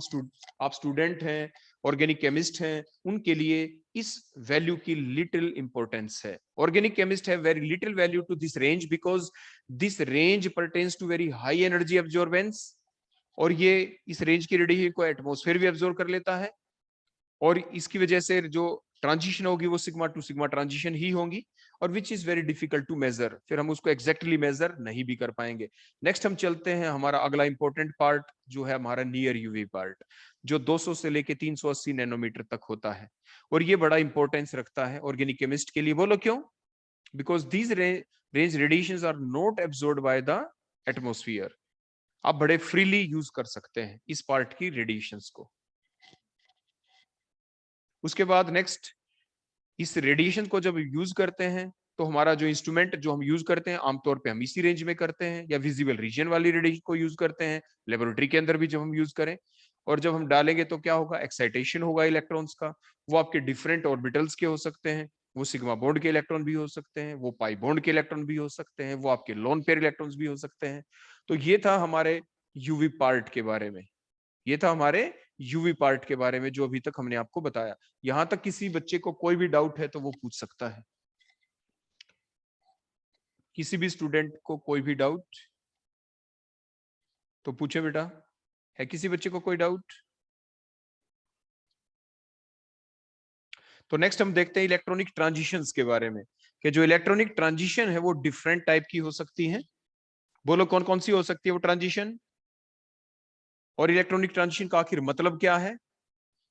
आप स्टूडेंट हैं, ऑर्गेनिक केमिस्ट हैं, उनके लिए इस वैल्यू की लिटिल इंपॉर्टेंस है। Organic chemist have very little value to this range because this range pertains to very high energy absorbance, और ये इस रेंज की रेडिएशन को एटमॉस्फेयर भी एब्जॉर्ब कर लेता है, और इसकी वजह से जो ट्रांजिशन होगी वो सिग्मा टू सिग्मा ट्रांजिशन ही होंगी, और which is very difficult to measure, फिर हम उसको एग्जैक्टली मेजर नहीं भी कर पाएंगे। नेक्स्ट हम चलते हैं, हमारा अगला इंपॉर्टेंट पार्ट जो है हमारा नियर यूवी पार्ट, जो 200 से लेके 380 नैनोमीटर तक होता है, और ये बड़ा इंपॉर्टेंस रखता है ऑर्गेनिक केमिस्ट के लिए। बोलो क्यों? Because these range radiations are not absorbed by the atmosphere. आप बड़े फ्रीली यूज कर सकते हैं इस पार्ट की रेडिएशंस को। उसके बाद नेक्स्ट, इस रेडिएशन को जब यूज करते हैं तो हमारा जो इंस्ट्रूमेंट जो हम यूज करते हैं, आमतौर पे हम इसी रेंज में करते हैं, या विजिबल रीजन वाली रेडिएशन को यूज करते हैं, लेबोरेटरी के अंदर भी जब हम यूज करें। और जब हम डालेंगे तो क्या होगा, एक्साइटेशन होगा इलेक्ट्रॉन्स का। वो आपके डिफरेंट ऑर्बिटल्स के हो सकते हैं, वो सिग्मा बॉन्ड के इलेक्ट्रॉन भी हो सकते हैं, वो पाई बॉन्ड के इलेक्ट्रॉन भी हो सकते हैं, वो आपके लोन पेयर इलेक्ट्रॉन्स भी हो सकते हैं। तो ये था हमारे यूवी पार्ट के बारे में, ये था हमारे यूवी पार्ट के बारे में जो अभी तक हमने आपको बताया। यहां तक किसी बच्चे को कोई भी डाउट है तो वो पूछ सकता है। किसी भी स्टूडेंट को कोई भी डाउट तो पूछे बेटा। है किसी बच्चे को कोई डाउट? तो नेक्स्ट हम देखते हैं इलेक्ट्रॉनिक ट्रांजिशंस के बारे में, कि जो इलेक्ट्रॉनिक ट्रांजिशन है वो डिफरेंट टाइप की हो सकती है। बोलो कौन कौन सी हो सकती है वो ट्रांजिशन? और इलेक्ट्रॉनिक ट्रांजिशन का आखिर मतलब क्या है?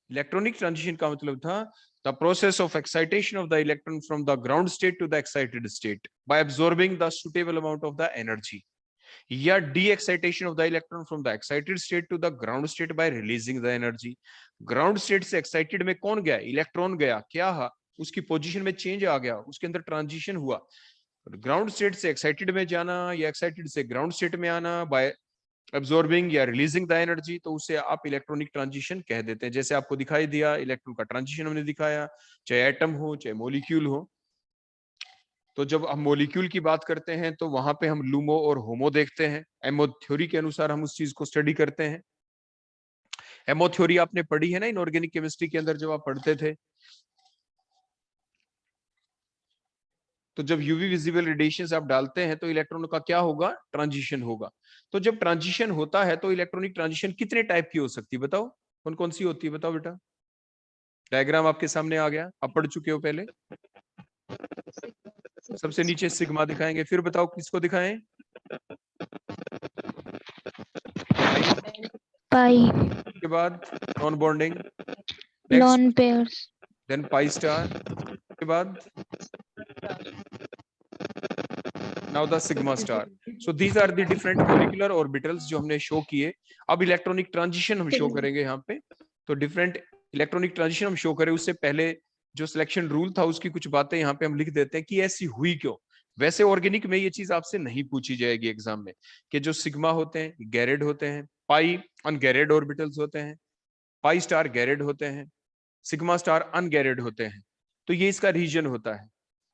इलेक्ट्रॉनिक ट्रांजिशन का मतलब था the process of excitation of the electron from the ground state to the excited state by absorbing the suitable amount of the energy, या de-excitation of the electron from the excited state to the ground state by releasing the energy। ground state से excited में कौन गया? Electron गया। क्या है? उसकी position में चेंज आ गया, उसके अंदर ट्रांजिशन हुआ। ग्राउंड स्टेट से एक्साइटेड में जाना या एक्साइटेड से ग्राउंड स्टेट में आना बाय एब्जॉर्बिंग या रिलीजिंग द एनर्जी, तो उसे आप इलेक्ट्रॉनिक ट्रांजिशन कह देते हैं। जैसे आपको दिखाई दिया इलेक्ट्रॉन का ट्रांजिशन हमने दिखाया, चाहे एटम हो चाहे मॉलिक्यूल हो। तो जब हम मॉलिक्यूल की बात करते हैं तो वहां पे हम लूमो और होमो देखते हैं। एमो थ्योरी के अनुसार हम उस चीज को स्टडी करते हैं। एमो थ्योरी आपने पढ़ी है ना इनऑर्गेनिक केमिस्ट्री के अंदर जब आप पढ़ते थे। तो जब यूवी विजिबल रेडिएशन आप डालते हैं तो इलेक्ट्रॉन का क्या होगा? ट्रांजिशन होगा। तो जब ट्रांजिशन होता है तो इलेक्ट्रॉनिक ट्रांजिशन कितने टाइप की हो सकती है? बताओ कौन कौन सी होती है, बताओ बेटा। डायग्राम आपके सामने आ गया, आप पढ़ चुके हो पहले। सबसे नीचे सिग्मा दिखाएंगे, फिर बताओ किसको दिखाएं? पाई के बाद non bonding, lone pairs, then pi star, के बाद now the sigma star. So these are the different molecular orbitals जो हमने शो किए। अब इलेक्ट्रॉनिक ट्रांजिशन हम शो करेंगे यहाँ पे। तो डिफरेंट इलेक्ट्रॉनिक ट्रांजिशन हम शो करें उससे पहले जो सिलेक्शन रूल था उसकी कुछ बातें यहाँ पे हम लिख देते हैं कि ऐसी हुई क्यों। वैसे ऑर्गेनिक में ये चीज आपसे नहीं पूछी जाएगी एग्जाम में, कि जो सिग्मा होते हैं गैरेड होते हैं, पाई अनगैरेड ऑर्बिटल्स होते हैं, पाई स्टार गैरेड होते हैं, सिग्मा स्टार अनगैरेड होते हैं। तो ये इसका रीजन होता है।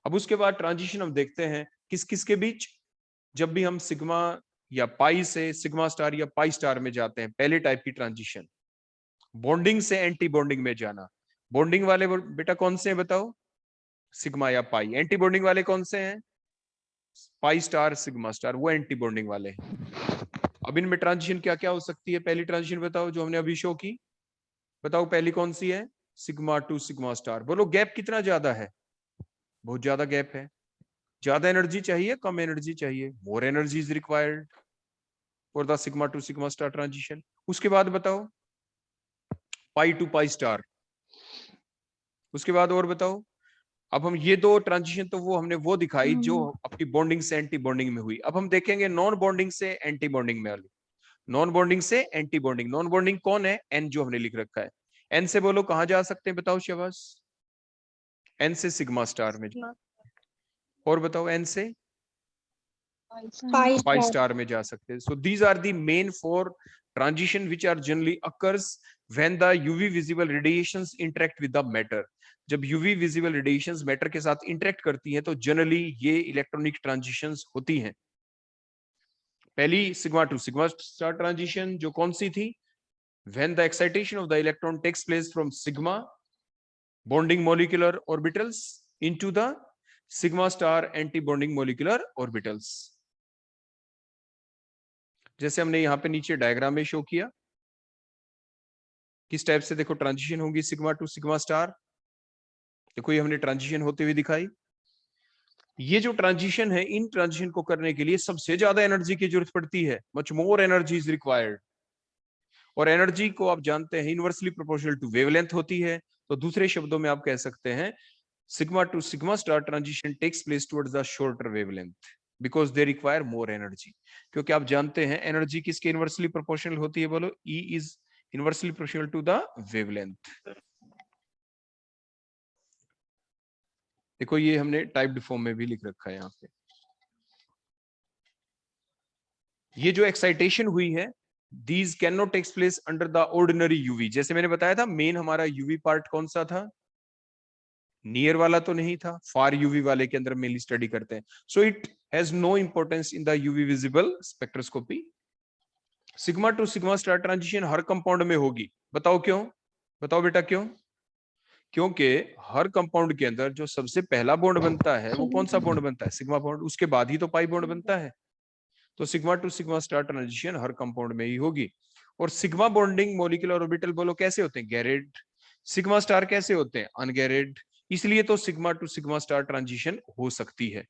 अब उसके बाद ट्रांजिशन हम देखते हैं किस किस के बीच। जब भी हम सिग्मा या पाई से सिग्मा स्टार या पाई स्टार में जाते हैं, पहले टाइप की ट्रांजिशन बॉन्डिंग से एंटी बॉन्डिंग में जाना। बॉन्डिंग वाले बेटा कौन से हैं बताओ? सिग्मा या पाई। एंटी बॉन्डिंग वाले कौन से हैं? पाई स्टार सिग्मा स्टार, वो एंटी बॉन्डिंग वाले हैं। अब अब इनमें ट्रांजिशन क्या क्या हो सकती है? पहली ट्रांजिशन बताओ जो हमने अभी शो की, बताओ पहली कौन सी है? Sigma to sigma star. बोलो गैप कितना ज्यादा है? बहुत ज्यादा गैप है। ज्यादा एनर्जी चाहिए, कम एनर्जी चाहिए? More energy is required for the sigma to sigma star transition. उसके बाद बताओ पाई टू पाई स्टार। उसके बाद और बताओ। अब हम ये दो ट्रांजिशन तो वो हमने वो दिखाई जो आपकी बॉन्डिंग से एंटी बॉन्डिंग में हुई। अब हम देखेंगे नॉन बॉन्डिंग से एंटी बॉन्डिंग में वाली। नॉन बॉन्डिंग से एंटी बॉन्डिंग। नॉन बॉन्डिंग कौन है? एन जो हमने लिख रखा है। एन से बोलो कहां जा सकते हैं? बताओ शहबाज। एन से सिग्मा स्टार में। और बताओ एन से पाई स्टार में जा सकते हैं। So these are the main four transition which are generally occurs when the UV visible radiations interact with the matter. जब यूवी विजिबल रेडिएशंस मैटर के साथ इंटरेक्ट करती हैं तो जनरली ये इलेक्ट्रॉनिक ट्रांजिशंस होती हैं। पहली sigma to sigma star transition जो कौन सी थी? When the excitation of the electron takes place from sigma bonding molecular orbitals into the sigma star anti-bonding molecular orbitals। जैसे हमने यहां पे नीचे डायग्राम में शो किया किस टाइप से देखो ट्रांजिशन होगी सिग्मा टू सिग्मा स्टार। देखो ये हमने ट्रांजिशन होते हुए दिखाई। ये जो ट्रांजिशन है, इन ट्रांजिशन को करने के लिए सबसे ज्यादा एनर्जी की जरूरत पड़ती है। Much more energy is required. और एनर्जी को आप जानते हैं इनवर्सली प्रोपोर्शनल टू वेवलेंथ होती है। तो दूसरे शब्दों में आप कह सकते हैं sigma to sigma star transition takes place towards the shorter wavelength because they require more energy। क्योंकि आप जानते हैं एनर्जी किसके इनवर्सली प्रोपोर्शनल होती है? बोलो E is inversely proportional to the wavelength। देखो ये हमने टाइप्ड फॉर्म में भी लिख रखा है यहाँ पे। ये जो एक्साइटेशन हुई है these cannot take place under the ordinary UV। जैसे मैंने बताया था मेन हमारा UV पार्ट कौन सा था? नियर वाला तो नहीं था, फार यूवी वाले के अंदर मेनली स्टडी करते हैं। So it has no importance in the UV visible spectroscopy. Sigma to sigma star transition हर कंपाउंड में होगी। बताओ क्यों? बताओ बेटा क्यों? क्योंकि हर कंपाउंड के अंदर जो सबसे पहला बॉन्ड बनता है वो कौन सा बॉन्ड बनता है? Sigma bond. उसके बाद ही तो पाई बॉन्ड बनता है। तो sigma to sigma star transition हर कंपाउंड में ही होगी। और सिग्मा बॉन्डिंग मॉलिक्यूलर ऑर्बिटल बोलो कैसे होते हैं? गैरेड। सिग्मा स्टार कैसे होते हैं? अनगैरेड। इसलिए तो sigma to sigma star transition हो सकती है।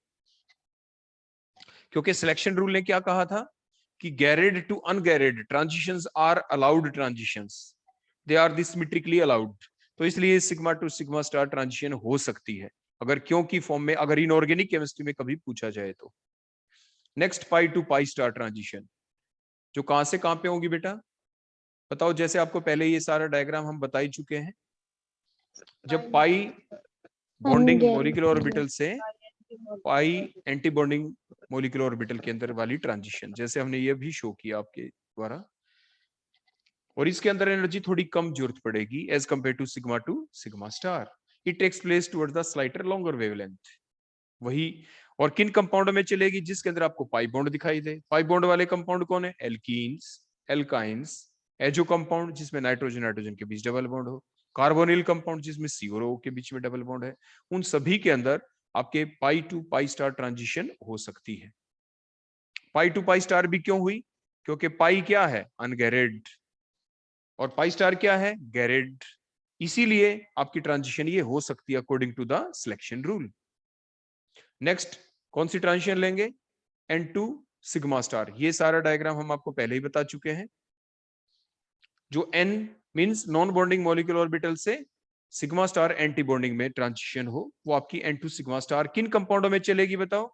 क्योंकि सिलेक्शन रूल ने क्या कहा था कि gerade to ungerade transitions are allowed transitions, they are the symmetrically allowed. तो इसलिए sigma to sigma star transition हो सकती है अगर क्यों की फॉर्म में, अगर इनऑर्गेनिक केमिस्ट्री में कभी पूछा जाए तो। Next pi to pi star transition जो कहां से कहां पे होगी बेटा? बताओ। जैसे आपको पहले ये सारा डायग्राम हम बता ही चुके हैं। जब पाई बॉन्डिंग मॉलिक्यूलर ऑर्बिटल से पाई एंटी बॉन्डिंग मॉलिक्यूलर ऑर्बिटल के अंदर वाली ट्रांजिशन, जैसे हमने ये भी शो किया आपके द्वारा। और इसके अंदर एनर्जी थोड़ी कम जरूरत पड़ेगी as compare to sigma star. It takes place towards the slighter longer wavelength. वही। और किन कंपाउंड में चलेगी? जिसके अंदर आपको पाई बॉन्ड दिखाई दे। पाई बॉन्ड वाले कंपाउंड कौन है? एल्कीन्स, एल्काइंस, एजो कंपाउंड जिसमें नाइट्रोजन नाइट्रोजन के बीच डबल बॉन्ड हो, कार्बोनिल कंपाउंड जिसमें सी और O के बीच में डबल बॉन्ड है। उन सभी के अंदर आपके पाई टू पाई स्टार ट्रांजिशन हो सकती है। पाई टू पाई स्टार भी क्यों हुई? क्योंकि पाई क्या है? अनगैरेड। और पाई स्टार क्या है? गैरेड। इसीलिए आपकी ट्रांजिशन ये हो सकती है according to the selection rule. Next कौन सी ट्रांजिशन लेंगे? N to sigma star. ये सारा डायग्राम हम आपको पहले ही बता चुके हैं। जो n means non bonding molecular orbital से सिग्मा स्टार एंटी बॉन्डिंग में ट्रांजिशन हो, वो आपकी एन टू सिग्मा स्टार किन कंपाउंडों में चलेगी? बताओ।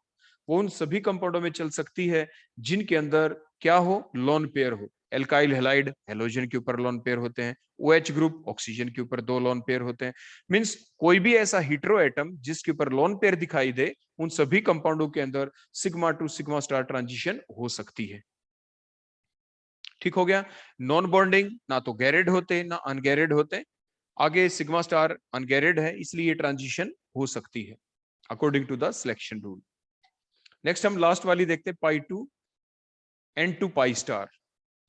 वो उन सभी कंपाउंडों में चल सकती है जिनके अंदर क्या हो? लोन पेयर हो। एल्काइल हैलाइड हेलोजन के ऊपर लोन पेयर होते हैं। OH ग्रुप ऑक्सीजन के ऊपर 2 लोन पेयर होते हैं। मींस कोई भी ऐसा हीटेरो एटम जिसके ऊपर लोन पेयर दिखाई दे, उन सभी कंपाउंडों के अंदर sigma to sigma star transition हो सकती है। ठीक हो गया। नॉन बॉन्डिंग ना तो गैरेड होते ना अनगैरेड होते। आगे सिग्मा स्टार अनगैरेड है इसलिए ये ट्रांजिशन हो सकती है according to the selection rule. Next हम लास्ट वाली देखते हैं, pi to n to pi star.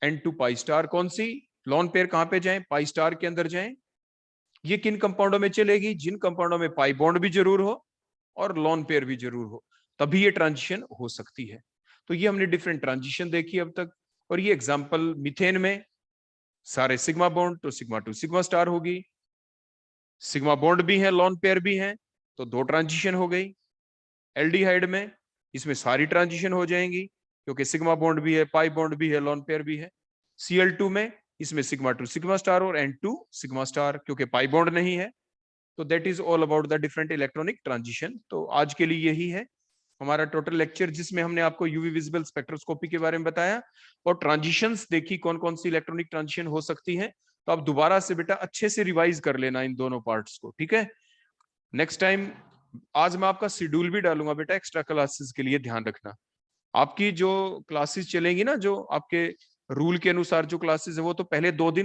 N to pi star कौन सी? लॉन पेयर कहां पे जाएं? पाई स्टार के अंदर जाएं। ये किन कंपाउंडों में चलेगी? जिन कंपाउंडों में पाई बॉन्ड भी जरूर हो और लॉन पेयर भी जरूर हो, तभी ये ट्रांजिशन हो सकती है। तो ये हमने डिफरेंट ट्रांजिशन देखी अब तक। और ये एग्जांपल मीथेन में सारे सिग्मा बॉन्ड तो सिग्मा 2 सिग्मा स्टार होगी, सिग्मा बॉन्ड भी है, लोन पेयर भी है, तो 2 ट्रांजिशन हो गई। एल्डिहाइड में इसमें सारी ट्रांजिशन हो जाएंगी क्योंकि सिग्मा बॉन्ड भी है, पाई बॉन्ड भी है, लोन पेयर भी है। Cl2 में इसमें सिग्मा 2 सिग्मा स्टार और N2 सिग्मा स्टार, क्योंकि पाई बॉन्ड नहीं है। तो that is all about the different electronic transition. तो आज के लिए यही है हमारा टोटल लेक्चर, जिसमें हमने आपको यूवी विजिबल स्पेक्ट्रोस्कोपी के बारे में बताया और ट्रांजिशंस देखी, कौन कौन सी इलेक्ट्रॉनिक ट्रांजिशन हो सकती है। तो आप दोबारा से बेटा अच्छे से रिवाइज कर लेना इन दोनों पार्ट्स को, ठीक है। नेक्स्ट टाइम आज मैं आपका शेड्यूल भी डालूंगा बेटा एक्स्ट्रा क्लासेस के लिए, ध्यान रखना। आपकी जो क्लासेस चलेंगी ना, जो आपके रूल के अनुसार जो क्लासेस है, वो तो पहले 2 दिन